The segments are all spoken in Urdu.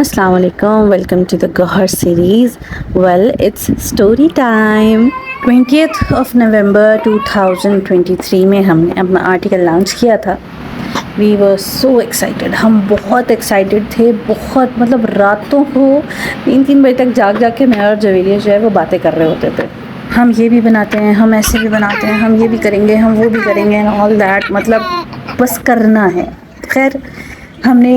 السلام علیکم، welcome to the Gohar series. Well it's story time. 20th نومبر 2023 میں ہم نے اپنا آرٹیکل لانچ کیا تھا. We were so excited. ہم بہت ایکسائٹیڈ تھے، بہت مطلب راتوں کو 3 بجے تک جاگ کے میں اور جویریہ جو ہے وہ باتیں کر رہے ہوتے تھے. ہم یہ بھی بناتے ہیں، ہم ایسے بھی بناتے ہیں، ہم یہ بھی کریں گے، ہم وہ بھی کریں گے، آل دیٹ. مطلب بس کرنا ہے. خیر ہم نے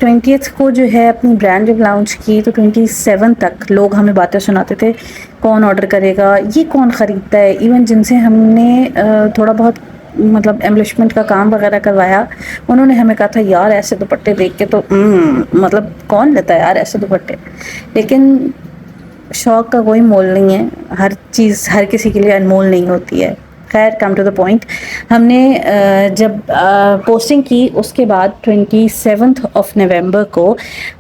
20th کو جو ہے اپنی برانڈ جب لانچ کی تو 27 تک لوگ ہمیں باتیں سناتے تھے، کون آرڈر کرے گا، یہ کون خریدتا ہے. ایون جن سے ہم نے تھوڑا بہت مطلب ایمبلشمنٹ کا کام وغیرہ کروایا، انہوں نے ہمیں کہا تھا یار ایسے دوپٹے دیکھ کے تو مطلب کون لیتا ہے یار ایسے دوپٹے. لیکن شوق کا کوئی مول نہیں ہے، ہر چیز ہر کسی کے لیے انمول نہیں ہوتی ہے. خیر کم ٹو دا پوائنٹ. ہم نے جب پوسٹنگ کی اس کے بعد 27 نومبر کو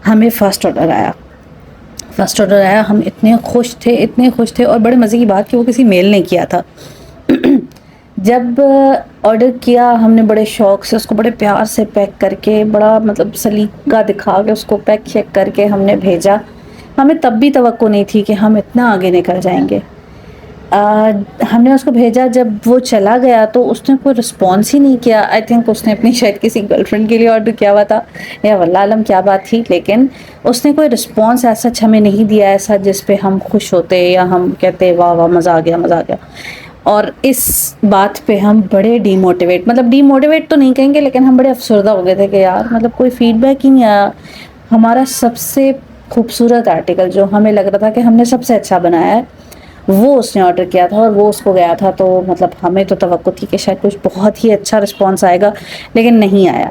ہمیں فرسٹ آرڈر آیا. ہم اتنے خوش تھے اور بڑے مزے کی بات کہ وہ کسی میل نے کیا تھا. جب آرڈر کیا ہم نے بڑے شوق سے اس کو بڑے پیار سے پیک کر کے، بڑا مطلب سلیقہ دکھا کے اس کو پیک شیک کر کے ہم نے بھیجا. ہمیں تب بھی توقع نہیں تھی کہ ہم اتنا آگے نکل جائیں گے. ہم نے اس کو بھیجا. جب وہ چلا گیا تو اس نے کوئی رسپانس ہی نہیں کیا. آئی تھنک اس نے اپنی شاید کسی گرل فرینڈ کے لیے آرڈر کیا ہوا تھا یا واللہ عالم کیا بات تھی. لیکن اس نے کوئی رسپانس ایسا ہمیں نہیں دیا، ایسا جس پہ ہم خوش ہوتے یا ہم کہتے واہ واہ مزہ آ گیا. اور اس بات پہ ہم بڑے ڈی موٹیویٹ تو نہیں کہیں گے، لیکن ہم بڑے افسردہ ہو گئے تھے کہ یار مطلب کوئی فیڈ بیک ہی نہیں آیا. ہمارا سب سے خوبصورت آرٹیکل جو ہمیں لگ رہا تھا کہ ہم نے سب سے اچھا بنایا ہے، وہ اس نے آرڈر کیا تھا اور وہ اس کو گیا تھا. تو مطلب ہمیں تو توقع تھی کہ شاید کچھ بہت ہی اچھا رسپانس آئے گا، لیکن نہیں آیا.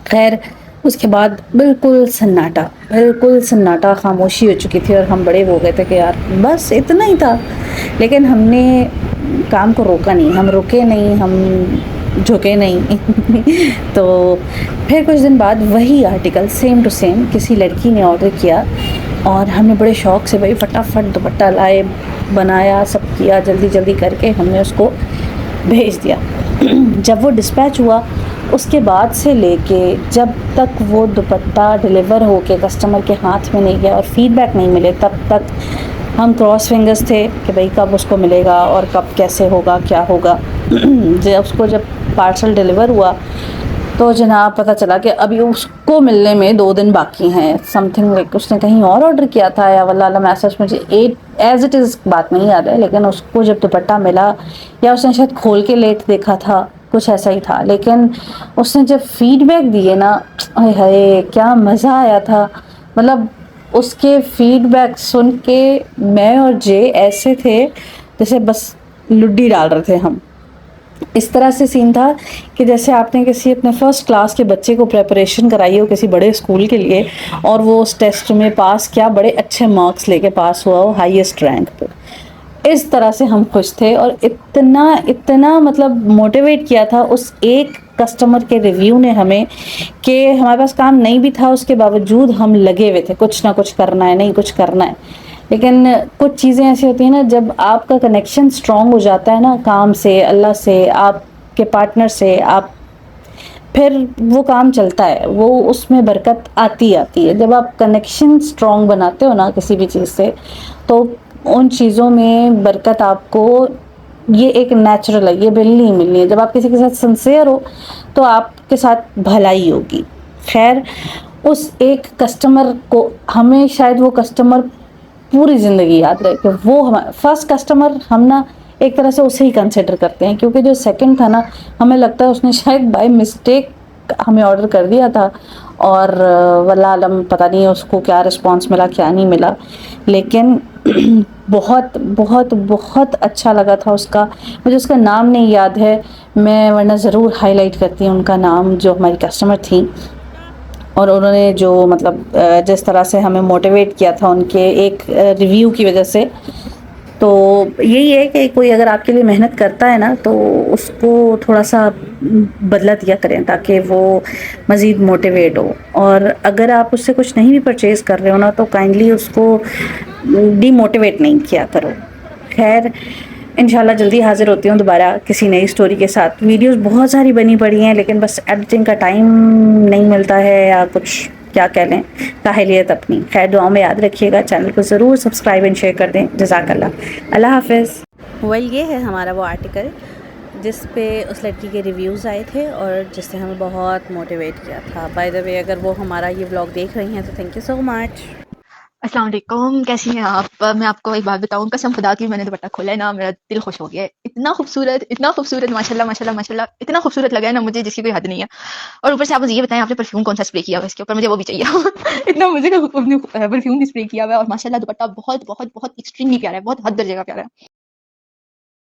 خیر اس کے بعد بالکل سناٹا، خاموشی ہو چکی تھی اور ہم بڑے ہو گئے تھے کہ یار بس اتنا ہی تھا. لیکن ہم نے کام کو روکا نہیں، ہم رکے نہیں، ہم جھکے نہیں. تو پھر کچھ دن بعد وہی آرٹیکل سیم ٹو سیم کسی لڑکی نے آرڈر کیا اور ہم نے بڑے شوق سے فٹافٹ دوپٹہ لائے، بنایا، سب کیا جلدی کر کے ہم نے اس کو بھیج دیا. جب وہ ڈسپیچ ہوا اس کے بعد سے لے کے جب تک وہ دوپٹہ ڈلیور ہو کے کسٹمر کے ہاتھ میں نہیں گیا اور فیڈ بیک نہیں ملے، تب تک ہم کراس فنگرز تھے کہ بھئی کب اس کو ملے گا اور کب کیسے ہوگا کیا ہوگا. جب پارسل ڈلیور ہوا تو جناب پتہ چلا کہ ابھی اس کو ملنے میں 2 دن باقی ہیں. سم تھنگ لائک اس نے کہیں اور آرڈر کیا تھا یا واللہ عالم ایسا. مجھے ایز اٹ از بات نہیں یاد ہے، لیکن اس کو جب دوپٹہ ملا یا اس نے شاید کھول کے لیٹ دیکھا تھا، کچھ ایسا ہی تھا. لیکن اس نے جب فیڈ بیک دیے نا، ہائے کیا مزہ آیا تھا. مطلب اس کے فیڈ بیک سن کے میں اور جے ایسے تھے جیسے بس لڈی ڈال رہے تھے. ہم اس طرح سے سین تھا کہ جیسے آپ نے کسی اپنے فرسٹ کلاس کے بچے کو پریپریشن کرائی ہو کسی بڑے اسکول کے لیے اور وہ اس ٹیسٹ میں پاس کیا، بڑے اچھے مارکس لے کے پاس ہوا ہو ہائیسٹ رینک پہ. اس طرح سے ہم خوش تھے اور اتنا مطلب موٹیویٹ کیا تھا اس ایک کسٹمر کے ریویو نے ہمیں کہ ہمارے پاس کام نہیں بھی تھا، اس کے باوجود ہم لگے ہوئے تھے کچھ نہ کچھ کرنا ہے. لیکن کچھ چیزیں ایسی ہوتی ہیں نا، جب آپ کا کنیکشن سٹرونگ ہو جاتا ہے نا کام سے، اللہ سے، آپ کے پارٹنر سے، آپ پھر وہ کام چلتا ہے، وہ اس میں برکت آتی ہے. جب آپ کنیکشن سٹرونگ بناتے ہو نا کسی بھی چیز سے تو ان چیزوں میں برکت آپ کو، یہ ایک نیچرل ہے، یہ ملنی ہے. جب آپ کسی کے ساتھ سنسیئر ہو تو آپ کے ساتھ بھلائی ہوگی. خیر اس ایک کسٹمر کو ہمیں شاید وہ کسٹمر پوری زندگی یاد رہے کہ وہ ہمارا فرسٹ کسٹمر، ہم نا ایک طرح سے اسے ہی کنسیڈر کرتے ہیں، کیونکہ جو سیکنڈ تھا نا ہمیں لگتا ہے اس نے شاید بائی مسٹیک ہمیں آرڈر کر دیا تھا اور واللہ عالم پتہ نہیں اس کو کیا رسپانس ملا کیا نہیں ملا. لیکن بہت بہت بہت اچھا لگا تھا اس کا. مجھے اس کا نام نہیں یاد ہے، میں ورنہ ضرور ہائی لائٹ کرتی ہوں ان کا نام، جو ہماری کسٹمر تھیں اور انہوں نے جو مطلب جس طرح سے ہمیں موٹیویٹ کیا تھا ان کے ایک ریویو کی وجہ سے. تو یہی ہے کہ کوئی اگر آپ کے لیے محنت کرتا ہے نا تو اس کو تھوڑا سا بدلہ دیا کریں تاکہ وہ مزید موٹیویٹ ہو. اور اگر آپ اس سے کچھ نہیں بھی پرچیز کر رہے ہو نا تو کائنڈلی اس کو ڈی موٹیویٹ نہیں کیا کرو. خیر انشاءاللہ جلدی حاضر ہوتی ہوں دوبارہ کسی نئی سٹوری کے ساتھ. ویڈیوز بہت ساری بنی پڑی ہیں لیکن بس ایڈیٹنگ کا ٹائم نہیں ملتا ہے یا کچھ کیا کہہ لیں، کاہلیت اپنی. خیر دعاؤں میں یاد رکھیے گا. چینل کو ضرور سبسکرائب اینڈ شیئر کر دیں. جزاک اللہ حافظ. یہ ہے ہمارا وہ آرٹیکل جس پہ اس لڑکی کے ریویوز آئے تھے اور جس نے ہمیں بہت موٹیویٹ کیا تھا. بائی دا وے اگر وہ ہمارا یہ ولاگ دیکھ رہی ہیں تو تھینک یو سو مچ. السلام علیکم، کیسی ہیں آپ؟ میں آپ کو ایک بات بتاؤں، قسم خدا کی میں نے دوپٹہ کھولا ہے نا، میرا دل خوش ہو گیا ہے. اتنا خوبصورت ماشاءاللہ ماشاءاللہ ماشاءاللہ، اتنا خوبصورت لگا ہے نا مجھے جس کی کوئی حد نہیں ہے. اور اوپر سے آپ مجھے یہ بتائیں آپ نے پرفیوم کون سا اسپرے کیا ہوا ہے اس کے اوپر؟ مجھے وہ بھی چاہیے. اتنا مزے کا پرفیوم اسپرے کیا ہوا ہے اور ماشاءاللہ دوپٹہ بہت بہت بہت ایکسٹریملی پیارا ہے، بہت حد درجے کا پیارا ہے.